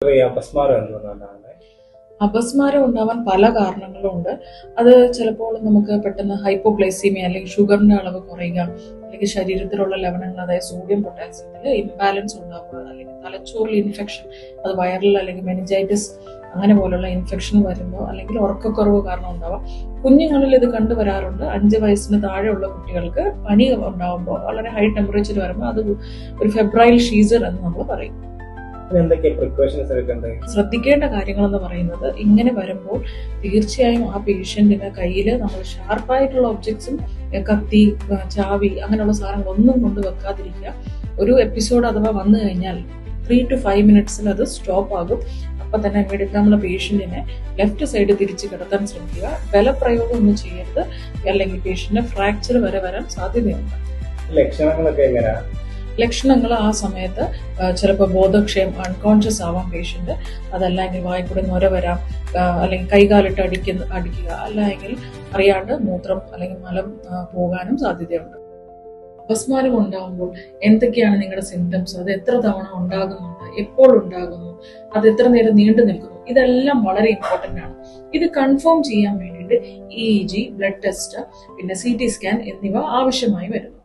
അപസ്മാരം എന്നതാണ്. അപസ്മാരം ഉണ്ടാവാൻ പല കാരണങ്ങളും ഉണ്ട്. അത് ചിലപ്പോൾ നമുക്ക് പെട്ടെന്ന് ഹൈപ്പോഗ്ലൈസീമിയ അല്ലെങ്കിൽ ഷുഗറിന്റെ അളവ് കുറയുക, അല്ലെങ്കിൽ ശരീരത്തിലുള്ള ലവണങ്ങൾ, അതായത് സോഡിയം പൊട്ടാസ്യത്തിൽ ഇംബാലൻസ് ഉണ്ടാവുക, അല്ലെങ്കിൽ തലച്ചോറിൽ ഇൻഫെക്ഷൻ, അത് വൈറൽ അല്ലെങ്കിൽ മെനിഞ്ചൈറ്റിസ് അങ്ങനെ പോലുള്ള ഇൻഫെക്ഷൻ വരുമ്പോൾ, അല്ലെങ്കിൽ ഉറക്കക്കുറവ് കാരണം ഉണ്ടാവാം. കുഞ്ഞുങ്ങളിൽ ഇത് കണ്ടുവരാറുണ്ട്. 5 വയസ്സിന് താഴെയുള്ള കുട്ടികൾക്ക് പനി ഉണ്ടാവുമ്പോൾ, വളരെ ഹൈ ടെമ്പറേച്ചർ വരുമ്പോൾ അത് ഒരു ഫെബ്രൈൽ ഷീസർ എന്ന് നമ്മൾ പറയും. ശ്രദ്ധിക്കേണ്ട കാര്യങ്ങൾ എന്ന് പറയുന്നത്, ഇങ്ങനെ വരുമ്പോൾ തീർച്ചയായും ആ പേഷ്യന്റിന്റെ കയ്യിൽ നമ്മൾ ഷാർപ്പായിട്ടുള്ള ഒബ്ജക്ട്സും, കത്തി, ചാവി അങ്ങനെയുള്ള സാധനങ്ങളൊന്നും കൊണ്ട് വെക്കാതിരിക്കുക. ഒരു എപ്പിസോഡ് അഥവാ വന്നു കഴിഞ്ഞാൽ 3 to 5 മിനിറ്റ്സിൽ അത് സ്റ്റോപ്പ് ആകും. അപ്പൊ തന്നെ ഇമ്മീഡിയറ്റ് നമ്മൾ പേഷ്യന്റിനെ ലെഫ്റ്റ് സൈഡ് തിരിച്ച് കിടത്താൻ ശ്രമിക്കുക. ബലപ്രയോഗം ഒന്നും ചെയ്യരുത്, അല്ലെങ്കിൽ പേഷ്യന്റിന് ഫ്രാക്ചർ വരെ വരാൻ സാധ്യതയുണ്ട്. ലക്ഷണങ്ങളൊക്കെ എങ്ങനെയാണ്? ലക്ഷണങ്ങൾ ആ സമയത്ത് ചിലപ്പോൾ ബോധക്ഷയം, അൺകോൺഷ്യസ് ആവാം പേഷ്യന്റ്. അതല്ലെങ്കിൽ വായിക്കൂടെ നൊര വരാം, അല്ലെങ്കിൽ കൈകാലിട്ട് അടിക്കുക, അല്ലെങ്കിൽ അറിയാണ്ട് മൂത്രം അല്ലെങ്കിൽ മലം പോകാനും സാധ്യതയുണ്ട്. അപസ്മാരം ഉണ്ടാകുമ്പോൾ എന്തൊക്കെയാണ് നിങ്ങളുടെ സിംറ്റംസ്, അത് എത്ര തവണ ഉണ്ടാകുന്നുണ്ട്, എപ്പോൾ ഉണ്ടാകുന്നു, അത് എത്ര നേരം നീണ്ടു നിൽക്കുന്നു, ഇതെല്ലാം വളരെ ഇമ്പോർട്ടന്റ് ആണ്. ഇത് കൺഫേം ചെയ്യാൻ വേണ്ടിയിട്ട് EEG, ബ്ലഡ് ടെസ്റ്റ്, പിന്നെ CT സ്കാൻ എന്നിവ ആവശ്യമായി വരുന്നു.